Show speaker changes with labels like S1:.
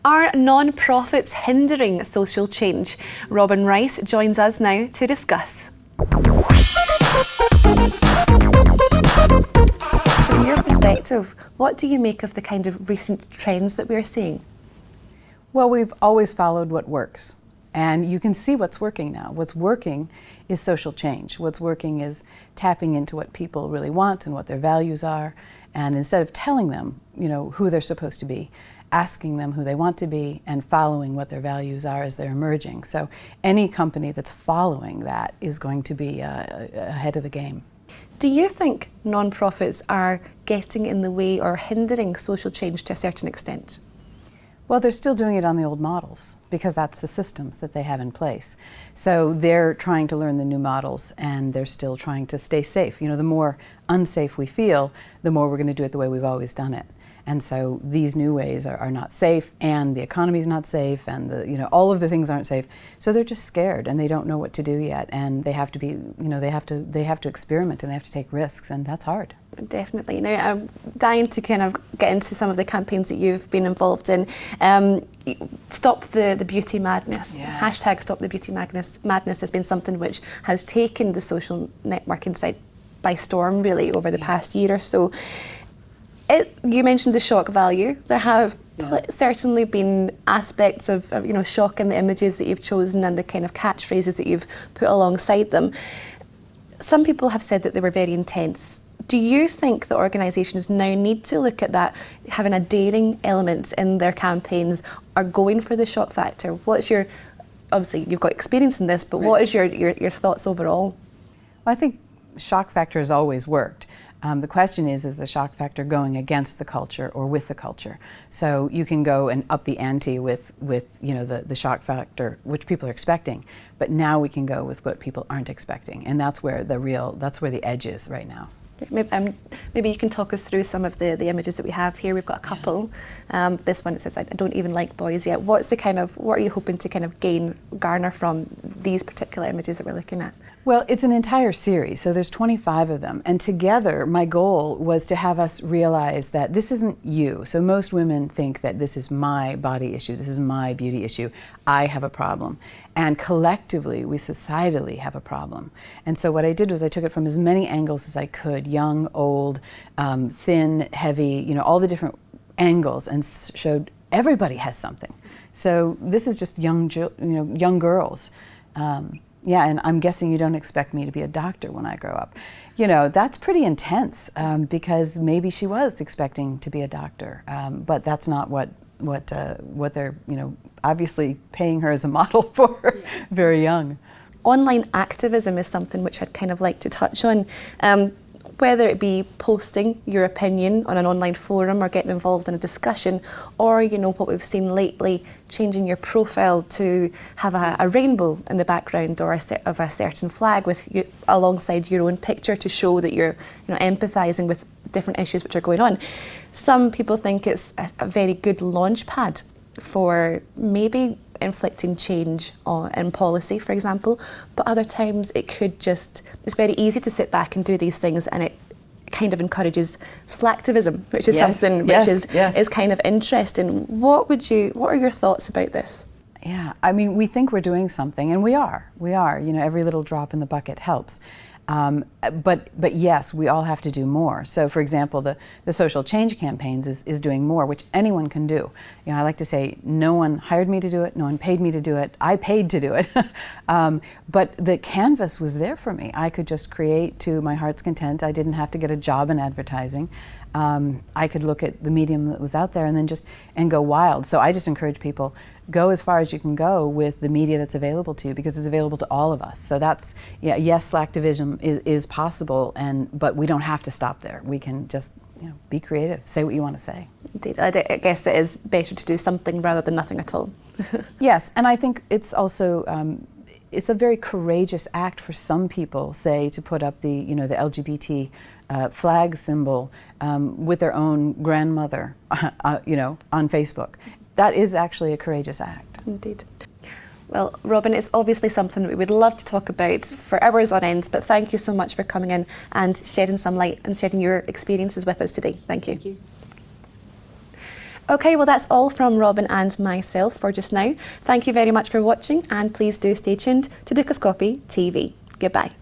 S1: Are non-profits hindering social change? Robin Rice joins us now to discuss. From your perspective, what do you make of the kind of recent trends that we're seeing?
S2: Well, we've always followed what works, and you can see what's working now. What's working is social change. What's working is tapping into what people really want and what their values are, and instead of telling them, who they're supposed to be, asking them who they want to be and following what their values are as they're emerging. So any company that's following that is going to be ahead of the game.
S1: Do you think non-profits are getting in the way or hindering social change to a certain extent?
S2: Well, they're still doing it on the old models because that's the systems that they have in place. So they're trying to learn the new models and they're still trying to stay safe. The more unsafe we feel, the more we're going to do it the way we've always done it. And so these new ways are not safe, and the economy's not safe, and all of the things aren't safe. So they're just scared, and they don't know what to do yet, and they have to be, they have to experiment, and they have to take risks, and that's hard.
S1: Definitely. Now, I'm dying to kind of get into some of the campaigns that you've been involved in. Stop the Beauty Madness.
S2: Yes.
S1: Hashtag Stop the Beauty Madness has been something which has taken the social networking site by storm, really, over the past year or so. You mentioned the shock value. There have certainly been aspects of shock in the images that you've chosen and the kind of catchphrases that you've put alongside them. Some people have said that they were very intense. Do you think that organisations now need to look at that, having a daring element in their campaigns, or going for the shock factor? What's your, obviously you've got experience in this, but what is your thoughts overall?
S2: Well, I think shock factor has always worked. The question is the shock factor going against the culture or with the culture? So you can go and up the ante with the shock factor, which people are expecting, but now we can go with what people aren't expecting, and that's where the edge is right now.
S1: Maybe you can talk us through some of the images that we have here. We've got a couple. This one, it says, "I don't even like boys yet." What are you hoping to kind of garner from these particular images that we're looking at?
S2: Well, it's an entire series, so there's 25 of them. And together, my goal was to have us realize that this isn't you. So most women think that this is my body issue, this is my beauty issue, I have a problem. And collectively, we societally have a problem. And so what I did was I took it from as many angles as I could, young, old, thin, heavy, all the different angles, and showed everybody has something. So this is just young girls. And I'm guessing you don't expect me to be a doctor when I grow up. That's pretty intense because maybe she was expecting to be a doctor, but that's not what they're obviously paying her as a model for. Very young.
S1: Online activism is something which I'd kind of like to touch on. Whether it be posting your opinion on an online forum or getting involved in a discussion, or what we've seen lately, changing your profile to have a rainbow in the background or of a certain flag with you alongside your own picture to show that you're empathising with different issues which are going on. Some people think it's a very good launch pad for maybe inflicting change in policy, for example, but other times it's very easy to sit back and do these things, and it kind of encourages slacktivism, which is something which is kind of interesting. What are your thoughts about this?
S2: Yeah, I mean, we think we're doing something, and we are. Every little drop in the bucket helps. But yes, we all have to do more. So for example, the social change campaigns is doing more, which anyone can do. I like to say, no one hired me to do it, no one paid me to do it, I paid to do it. But the canvas was there for me. I could just create to my heart's content. I didn't have to get a job in advertising. I could look at the medium that was out there and go wild. So I just encourage people, go as far as you can go with the media that's available to you, because it's available to all of us. So that's, yes, slacktivism is possible, but we don't have to stop there. We can just be creative, say what you want to say.
S1: Indeed, I guess it is better to do something rather than nothing at all.
S2: Yes, and I think it's also, it's a very courageous act for some people, say, to put up the LGBT flag symbol with their own grandmother, on Facebook. That is actually a courageous act.
S1: Indeed. Well, Robin, it's obviously something that we would love to talk about for hours on end, but thank you so much for coming in and shedding some light and sharing your experiences with us today. Thank you.
S3: Thank you.
S1: Okay, well that's all from Robin and myself for just now. Thank you very much for watching, and please do stay tuned to Dukascopy TV. Goodbye.